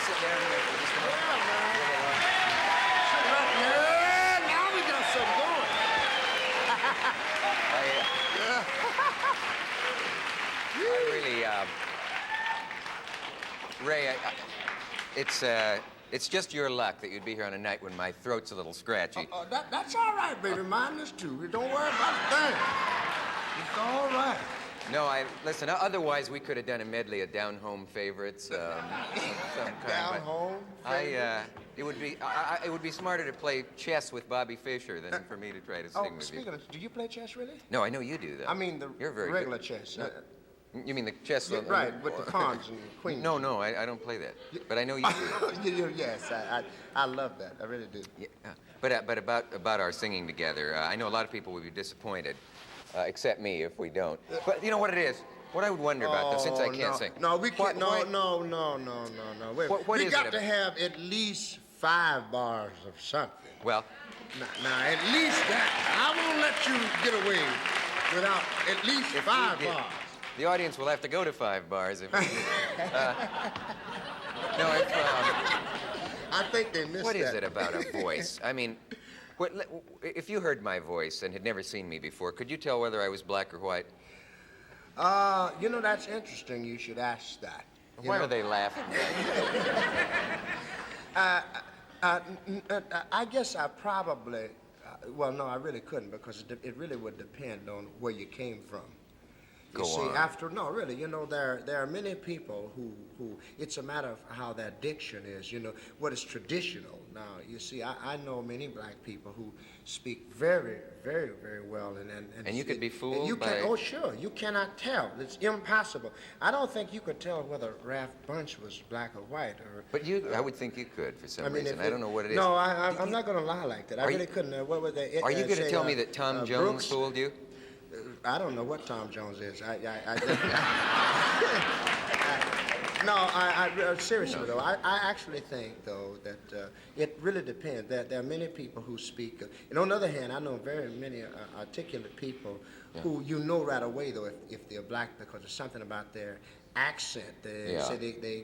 sit down here for just a moment? Yeah, now we got something going. I really, Ray, it's just your luck that you'd be here on a night when my throat's a little scratchy. That's all right, baby. Mine is too. Don't worry about a thing. It's all right. No, listen, otherwise we could have done a medley of down-home favorites, some kind. Down home favorites? It would be smarter to play chess with Bobby Fischer than for me to try to sing with you. Speaking of, do you play chess really? No, I know you do, though. I mean the You're very regular good. chess. No, you mean the chess? Yeah, right, with the pawns and queens. No, I don't play that. But I know you do. Yes, I love that. I really do. Yeah, but about our singing together, I know a lot of people would be disappointed, except me if we don't. But you know what it is? What I would wonder about, though, since I can't sing. No, we can't. No. Wait. What we is got it to have at least 5 bars of something. Well, now at least that. I won't let you get away without at least 5 bars. The audience will have to go to 5 bars if. I think they missed that. What is it about a voice? I mean, if you heard my voice and had never seen me before, could you tell whether I was black or white? You know, that's interesting. You should ask that. Why are they laughing? I guess I probably. Well, no, I really couldn't because it really would depend on where you came from. You see, really, you know, there are many people who it's a matter of how their diction is, you know, what is traditional. Now, you see, I know many black people who speak very, very, very well. And you could be fooled by... Oh, sure, you cannot tell. It's impossible. I don't think you could tell whether Ralph Bunche was black or white. But I would think you could for some reason. I don't know what it is. No, I'm not going to lie like that. I really couldn't. What would they... Are you going to tell me that Tom Jones Brooks fooled you? I don't know what Tom Jones is. Seriously, though, I actually think, though, that it really depends. There are many people who speak. And on the other hand, I know very many articulate people who you know right away, though, if they're black, because there's something about their accent. They say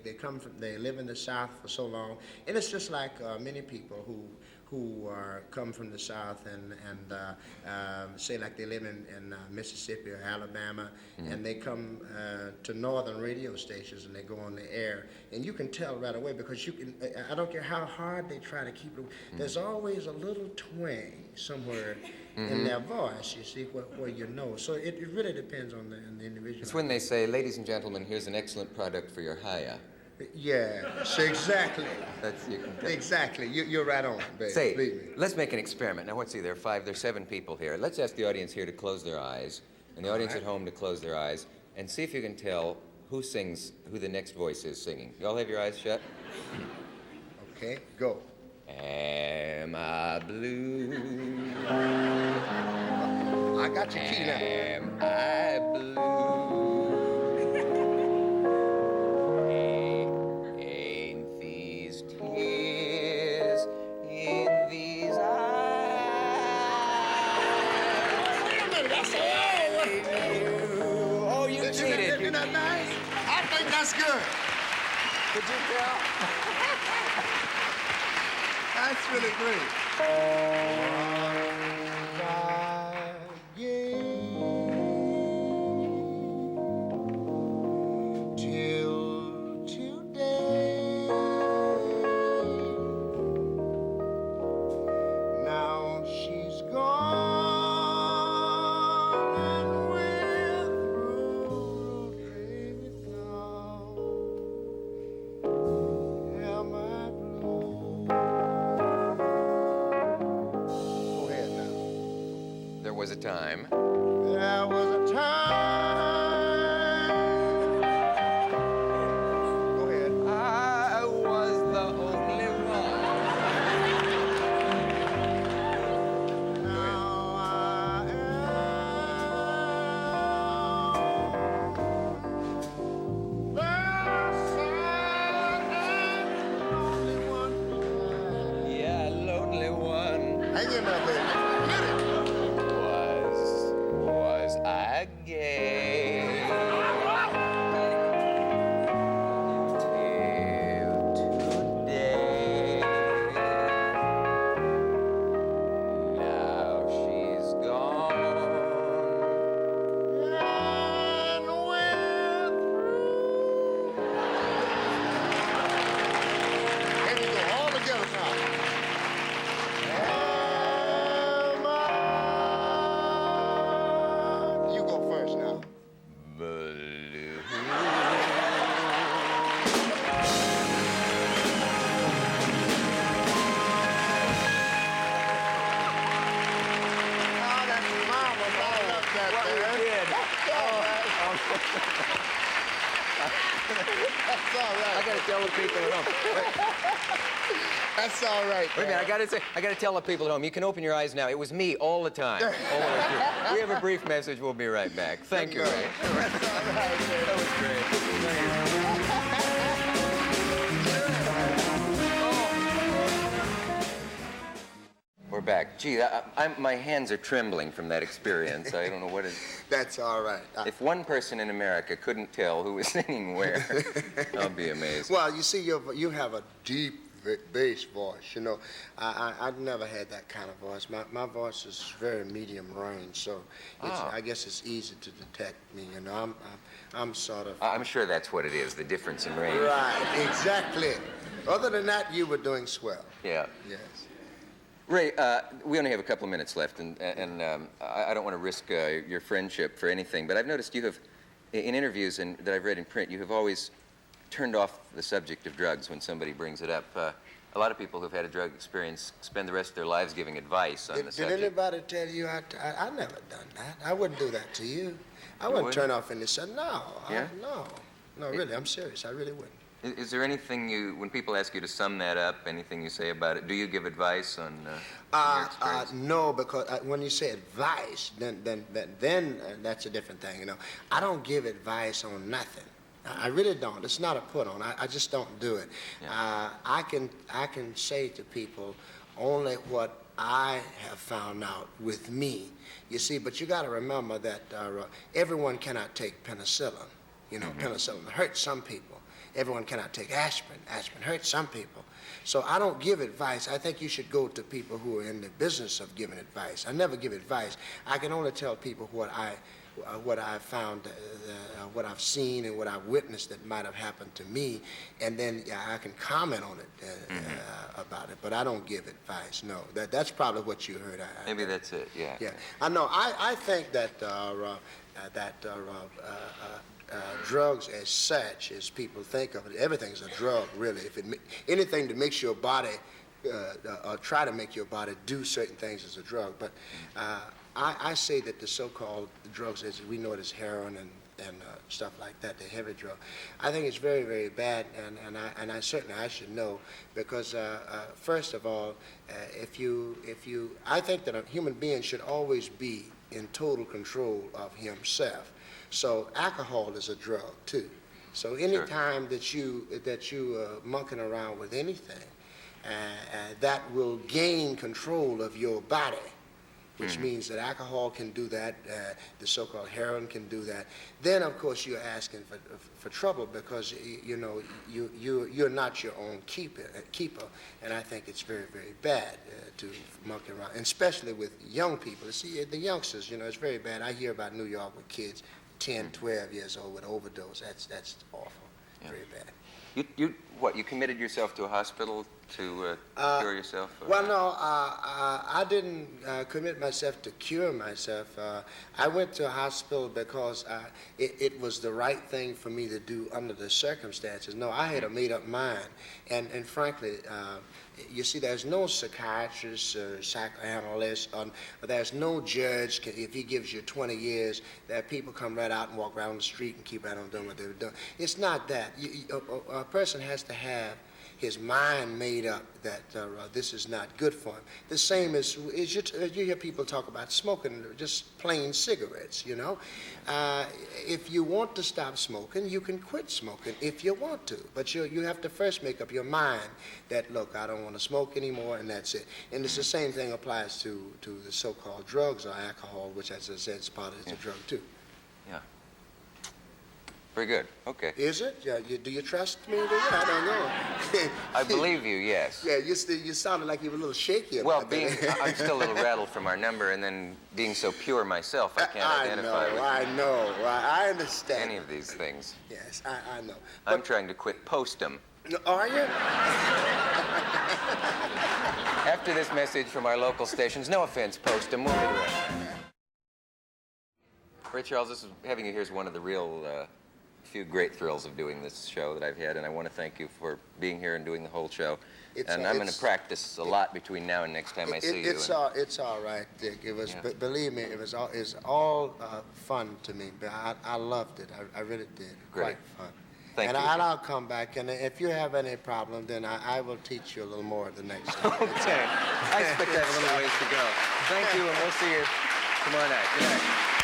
they come from, they live in the South for so long. And it's just like many people who come from the South and say like they live in Mississippi or Alabama, and they come to northern radio stations and they go on the air, and you can tell right away because you can. I don't care how hard they try to keep it. There's always a little twang somewhere in their voice. You see where you know. So it really depends on the individual. It's when they say, "Ladies and gentlemen, here's an excellent product for your haya." Yes, exactly. Exactly. You're right on, baby. Say, let's make an experiment. Now, what's see, there are 7 people here. Let's ask the audience here to close their eyes, and the audience at home to close their eyes, and see if you can tell who the next voice is singing. You all have your eyes shut? Okay, go. Am I blue? I got your key now. Am I blue? That's good. Could you tell? That's really great. Till today. Now she's gone. There was a time. There was a time. Go ahead. I was the only one. Now I am the lonely one. Yeah, lonely one. Hang in there, baby. Get it. Was I gay? That's all right. I got to tell the people at home. That's all right. Wait a minute, I got to tell the people at home. You can open your eyes now. It was me all the time. All the way through. We have a brief message. We'll be right back. Thank you, Ray. That's all right. That was great. We're back. Gee, my hands are trembling from that experience. I don't know what it is. That's all right. If one person in America couldn't tell who was singing where, I'll be amazed. Well, you see, you have a deep bass voice. You know, I've never had that kind of voice. My voice is very medium range, so I guess it's easy to detect me. You know, I'm sort of. I'm sure that's what it is, the difference in range. Right, exactly. Other than that, you were doing swell. Yeah. Yes. Ray, we only have a couple of minutes left, and I don't want to risk your friendship for anything, but I've noticed you have, in interviews that I've read in print, you have always turned off the subject of drugs when somebody brings it up. A lot of people who've had a drug experience spend the rest of their lives giving advice on the subject. Did anybody tell you I never done that? I wouldn't do that to you. I wouldn't turn off and say, no, yeah? No, really, I'm serious. I really wouldn't. Is there anything when people ask you to sum that up, anything you say about it, do you give advice on your experience? No, because when you say advice, then that's a different thing, you know. I don't give advice on nothing. I really don't. It's not a put on. I just don't do it. Yeah. I can say to people only what I have found out with me. You see, but you got to remember that everyone cannot take penicillin. You know, penicillin hurts some people. Everyone cannot take aspirin. Aspirin hurts some people. So I don't give advice. I think you should go to people who are in the business of giving advice. I never give advice. I can only tell people what I've found, what I've seen and what I've witnessed that might have happened to me, and then I can comment on it about it. But I don't give advice. No, that's probably what you heard. Maybe that's it. Yeah. Yeah. I know. I think that drugs as such, as people think of it, everything's a drug, really. Anything that makes your body, or try to make your body do certain things is a drug. But I say that the so-called drugs, as we know it as heroin and stuff like that, the heavy drug, I think it's very, very bad, and I certainly I should know, because first of all, I think that a human being should always be in total control of himself. So alcohol is a drug too. So any time that you monkeying around with anything, that will gain control of your body, which means that alcohol can do that, the so-called heroin can do that. Then of course you're asking for trouble, because you know you're not your own keeper, and I think it's very, very bad to monkey around, and especially with young people. See, the youngsters, you know, it's very bad. I hear about New York with kids 10, 12 years old with overdose. That's awful. Yeah. Very bad. You committed yourself to a hospital to cure yourself? Well, no, I didn't commit myself to cure myself. I went to a hospital because it was the right thing for me to do under the circumstances. No, I had a made-up mind, and frankly, you see, there's no psychiatrist or psychoanalyst, there's no judge. If he gives you 20 years, that people come right out and walk around the street and keep right on doing what they were doing. It's not that. A person has to have his mind made up that this is not good for him. The same as you hear people talk about smoking, just plain cigarettes, you know. If you want to stop smoking, you can quit smoking if you want to. But you have to first make up your mind that, look, I don't want to smoke anymore, and that's it. And it's the same thing applies to the so-called drugs or alcohol, which, as I said, it's a drug too. Yeah. Very good. Okay. Is it? Yeah. Do you trust me? I don't know. I believe you. Yes. Yeah. You sounded like you were a little shaky. Well, I'm still a little rattled from our number, and then being so pure myself, I can't identify with I know. I understand. any of these things. Yes, I know. I'm trying to quit postum. Are you? After this message from our local stations, no offense, postum. We'll be right back. Ray Charles, having you here is one of the real. Few great thrills of doing this show that I've had, and I want to thank you for being here and doing the whole show. I'm going to practice a lot between now and next time I see you. It's all right, Dick. It was, believe me, it was all fun to me. I loved it. I really did. Great. Quite fun. Thank you. And I'll come back, and if you have any problem, then I will teach you a little more the next time. Okay. I expect I have a little ways to go. Thank you, and we'll see you tomorrow night. Good night.